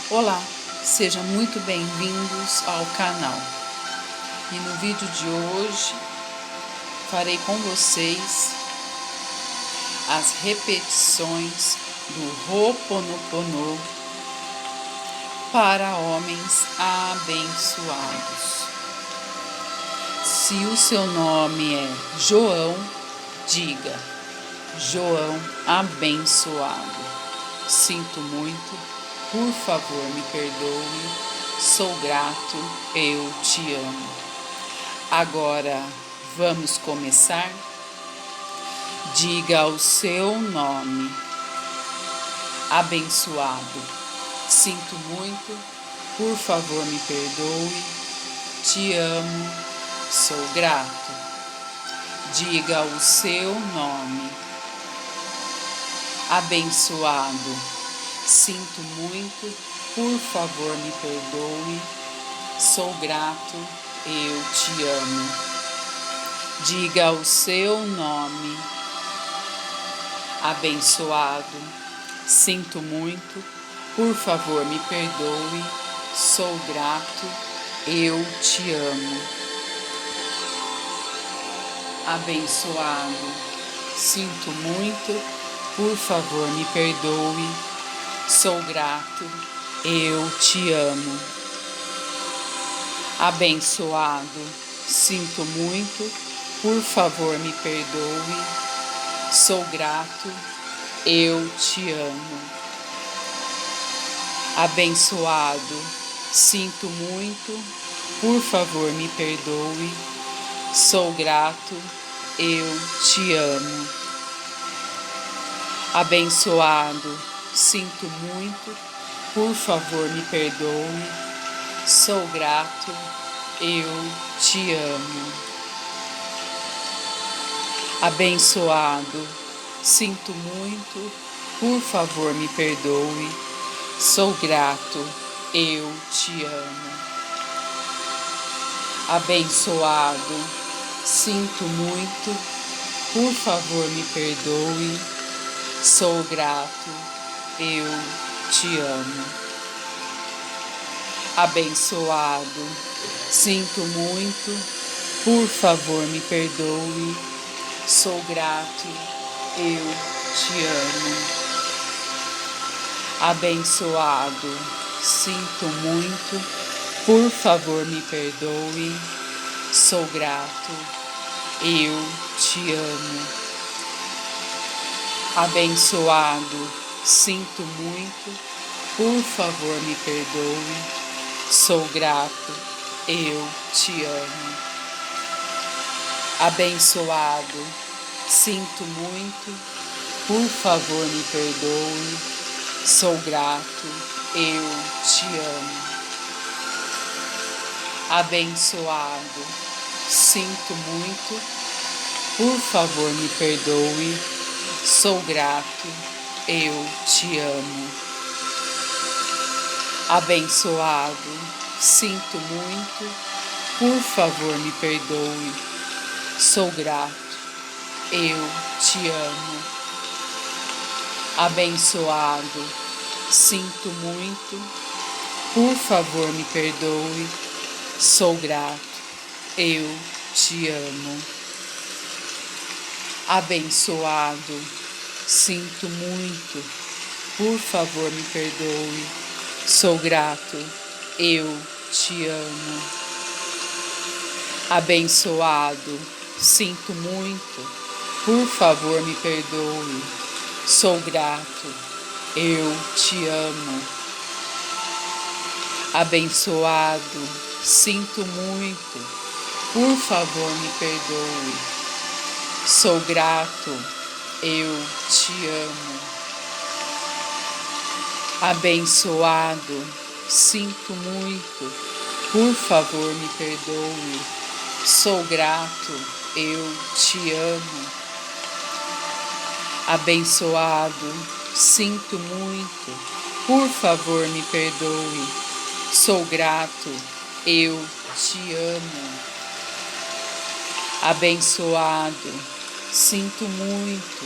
Olá, sejam muito bem-vindos ao canal. E no vídeo de hoje farei com vocês as repetições do Ho'oponopono para homens abençoados. Se o seu nome é João, diga: João abençoado. Sinto muito. Por favor, me perdoe, sou grato, eu te amo. Agora, vamos começar? Diga o seu nome. Abençoado, sinto muito, por favor, me perdoe, te amo, sou grato. Diga o seu nome. Abençoado, sinto muito, por favor, me perdoe, sou grato, eu te amo. Diga o seu nome. Abençoado, sinto muito, por favor, me perdoe, sou grato, eu te amo. Abençoado, sinto muito, por favor, me perdoe, sou grato, eu te amo. Abençoado, sinto muito, por favor, me perdoe, sou grato, eu te amo. Abençoado, sinto muito, por favor, me perdoe, sou grato, eu te amo. Abençoado, sinto muito, por favor, me perdoe, sou grato, eu te amo. Abençoado, sinto muito, por favor, me perdoe, sou grato, eu te amo. Abençoado, sinto muito, por favor, me perdoe, sou grato, eu te amo. Abençoado, sinto muito, por favor, me perdoe, sou grato, eu te amo. Abençoado, sinto muito, por favor, me perdoe, sou grato, eu te amo. Abençoado, sinto muito, por favor, me perdoe, sou grato, eu te amo. Abençoado, sinto muito, por favor, me perdoe, sou grato, eu te amo. Abençoado, sinto muito, por favor, me perdoe, sou grato, eu te amo. Abençoado, sinto muito, por favor, me perdoe, sou grato, eu te amo. Abençoado, sinto muito, por favor, me perdoe, sou grato, eu te amo. Abençoado, sinto muito, por favor, me perdoe, sou grato, eu te amo. Abençoado, sinto muito, por favor, me perdoe, sou grato, eu te amo. Abençoado, sinto muito, por favor, me perdoe, sou grato, eu te amo. Abençoado, sinto muito, por favor, me perdoe, sou grato, eu te amo. Abençoado, sinto muito, por favor, me perdoe, sou grato, eu te amo. Abençoado, sinto muito,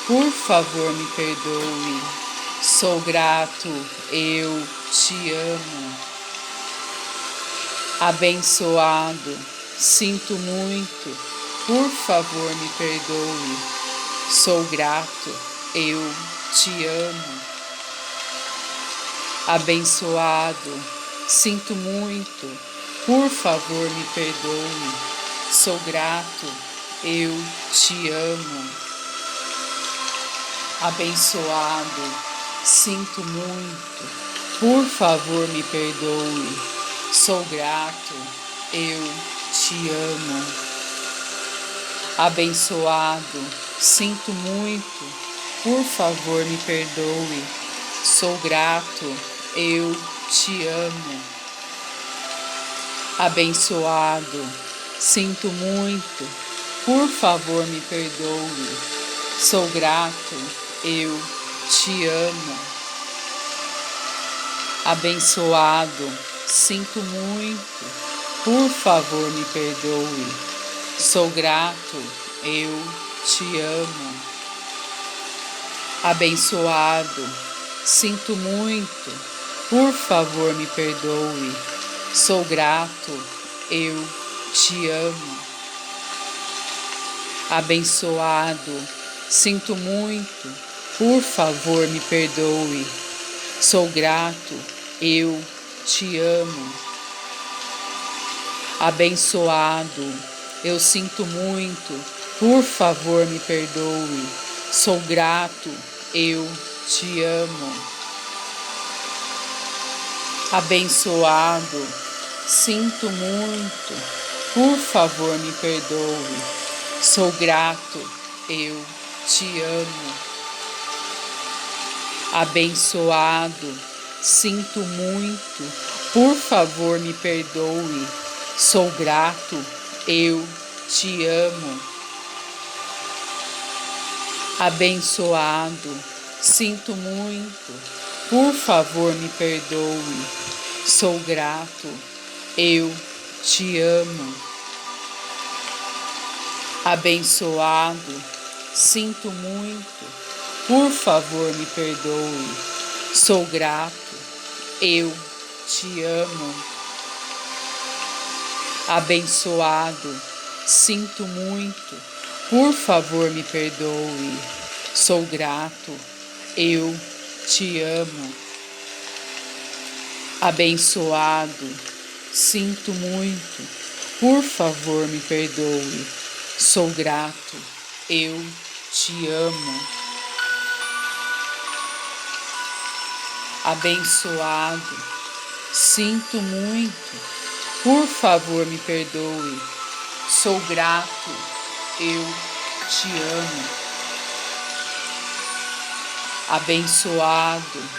por favor, me perdoe, Sou grato, eu te amo. Abençoado, sinto muito, por favor me perdoe. Sou grato, eu te amo. Abençoado, sinto muito, por favor me perdoe. Sou grato, eu te amo. Abençoado, sinto muito, por favor me perdoe. Sou grato, eu te amo. Abençoado, sinto muito, por favor me perdoe. Sou grato, eu te amo. Abençoado, sinto muito, por favor me perdoe. Sou grato, eu te amo. Abençoado, sinto muito, por favor me perdoe. Sou grato, eu te amo. Abençoado, sinto muito, por favor me perdoe. Sou grato, eu te amo. Abençoado, sinto muito, por favor me perdoe. Sou grato, eu te amo. Abençoado, eu sinto muito, por favor me perdoe. Sou grato, eu te amo. Abençoado, sinto muito, por favor me perdoe. Sou grato, eu te amo. Abençoado, sinto muito, por favor me perdoe. Sou grato, eu te amo. Abençoado, sinto muito, por favor me perdoe. Sou grato, eu te amo. Abençoado, sinto muito, por favor me perdoe. Sou grato, eu te amo. Abençoado, sinto muito, por favor me perdoe. Sou grato, eu te amo. Abençoado, sinto muito, por favor me perdoe. Sou grato, eu te amo. Abençoado, sinto muito, por favor me perdoe. Sou grato, eu te amo. Abençoado,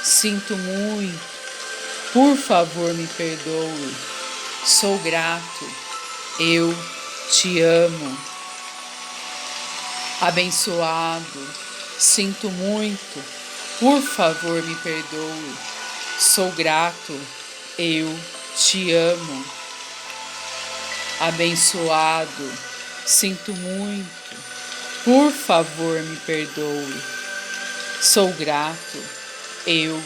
sinto muito, por favor me perdoe. Sou grato, eu te amo. Abençoado, sinto muito, por favor me perdoe. Sou grato, eu te amo. Abençoado, sinto muito, por favor me perdoe. Sou grato, eu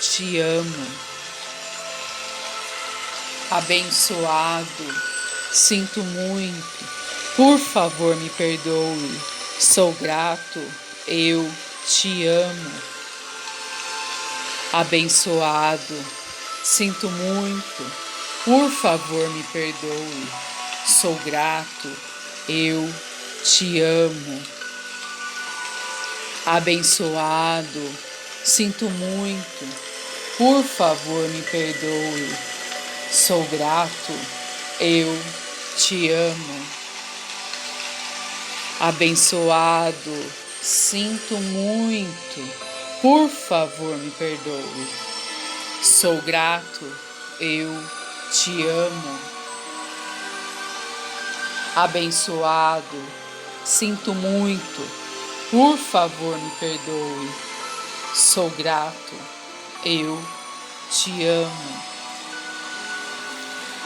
te amo. Abençoado, sinto muito, por favor me perdoe. Sou grato, eu te amo. Abençoado, sinto muito, por favor me perdoe. Sou grato, eu te amo. Abençoado, sinto muito, por favor me perdoe. Sou grato, eu te amo. Abençoado, sinto muito, por favor me perdoe. Sou grato, eu te amo. Abençoado, sinto muito, por favor me perdoe. Sou grato, eu te amo.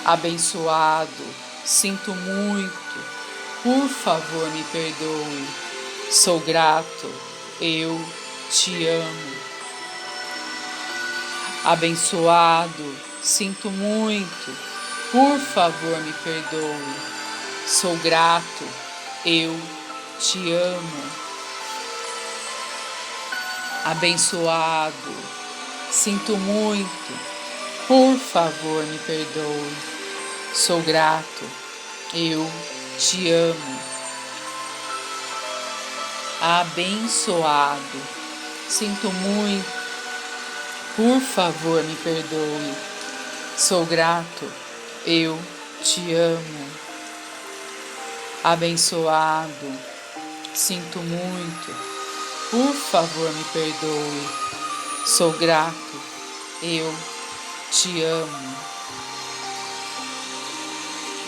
Abençoado, sinto muito, por favor me perdoe. Sou grato, eu te amo. Abençoado, sinto muito, por favor me perdoe. Sou grato, eu te amo. Abençoado, sinto muito, por favor me perdoe. Sou grato, eu te amo. Abençoado, sinto muito, por favor me perdoe. Sou grato, eu te amo. Abençoado, sinto muito, por favor me perdoe. Sou grato, eu te amo.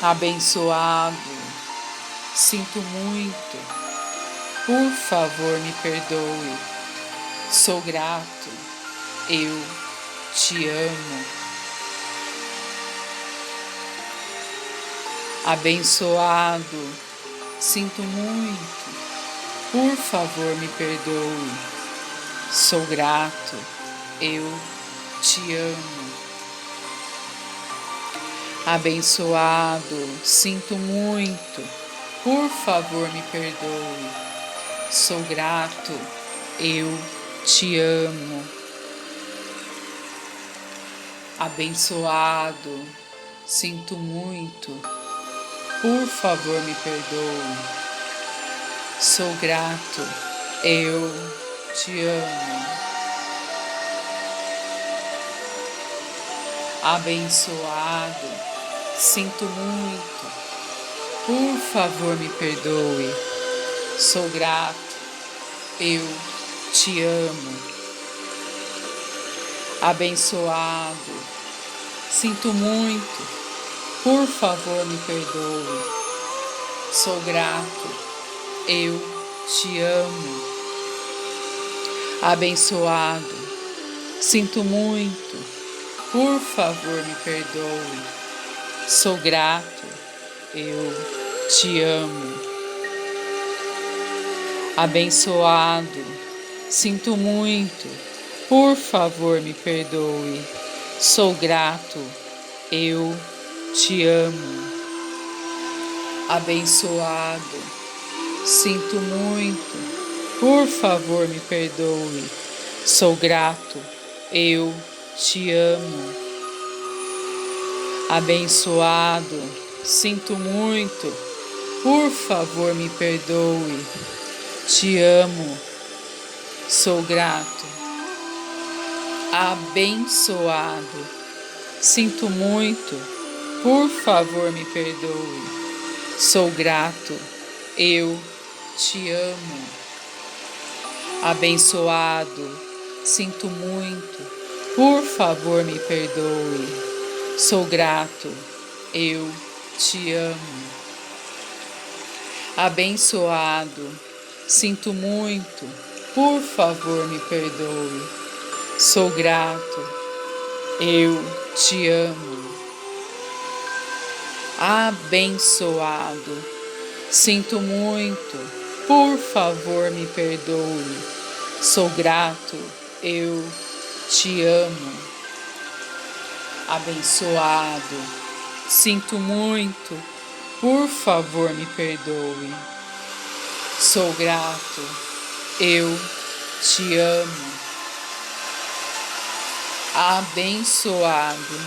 Abençoado, sinto muito, por favor me perdoe. Sou grato, eu te amo. Abençoado, sinto muito, por favor me perdoe. Sou grato, eu te amo. Abençoado, sinto muito, por favor me perdoe. Sou grato, eu te amo. Abençoado, sinto muito, por favor me perdoe. Sou grato, eu te amo. Abençoado, sinto muito, por favor me perdoe. Sou grato, eu te amo. Abençoado, sinto muito, por favor me perdoe. Sou grato, eu te amo. Abençoado, sinto muito, por favor me perdoe. Sou grato, eu te amo. Abençoado, sinto muito, por favor me perdoe. Sou grato, eu te amo. Abençoado, sinto muito, por favor me perdoe. Sou grato, eu te amo. Abençoado, sinto muito, por favor me perdoe. Te amo, sou grato. Abençoado, sinto muito, por favor me perdoe. Sou grato, eu te amo. Abençoado, sinto muito, por favor me perdoe. Sou grato, eu te amo. Abençoado, sinto muito, por favor me perdoe. Sou grato, eu te amo. Abençoado, sinto muito, por favor me perdoe. Sou grato, eu te amo. Abençoado, sinto muito, por favor me perdoe. Sou grato, eu te amo. Abençoado,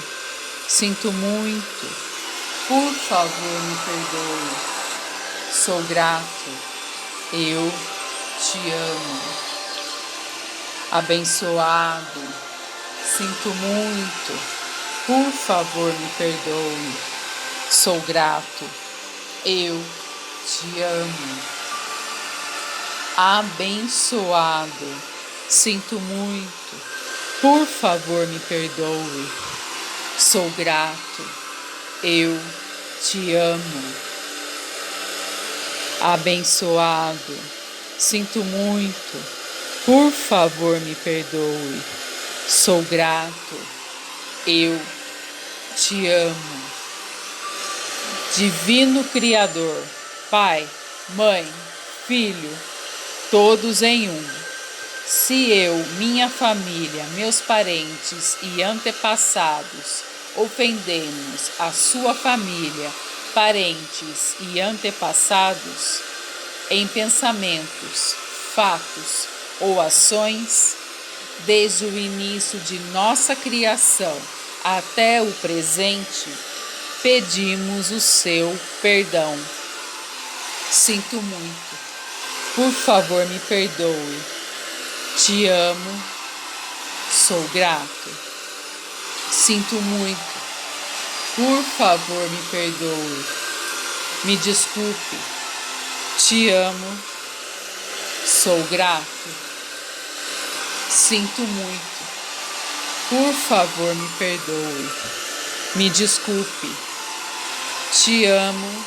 sinto muito, por favor me perdoe. Sou grato, eu te amo. Abençoado, sinto muito, por favor me perdoe. Sou grato, eu te amo. Abençoado, sinto muito, por favor me perdoe. Sou grato, eu te amo. Abençoado, sinto muito, por favor me perdoe. Sou grato, eu te amo. Divino Criador, Pai, Mãe, Filho, todos em um. Se eu, minha família, meus parentes e antepassados ofendemos a sua família, parentes e antepassados, em pensamentos, fatos ou ações, desde o início de nossa criação até o presente, pedimos o seu perdão. Sinto muito. Por favor, me perdoe. Te amo. Sou grato. Sinto muito. Por favor, me perdoe. Me desculpe. Te amo. Sou grato. Sinto muito. Por favor, me perdoe. Me desculpe. Te amo.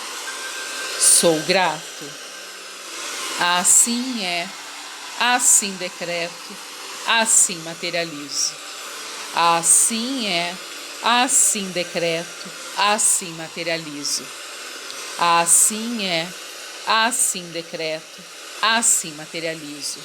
Sou grato. Assim é, assim decreto, assim materializo. Assim é, assim decreto, assim materializo. Assim é, assim decreto, assim materializo.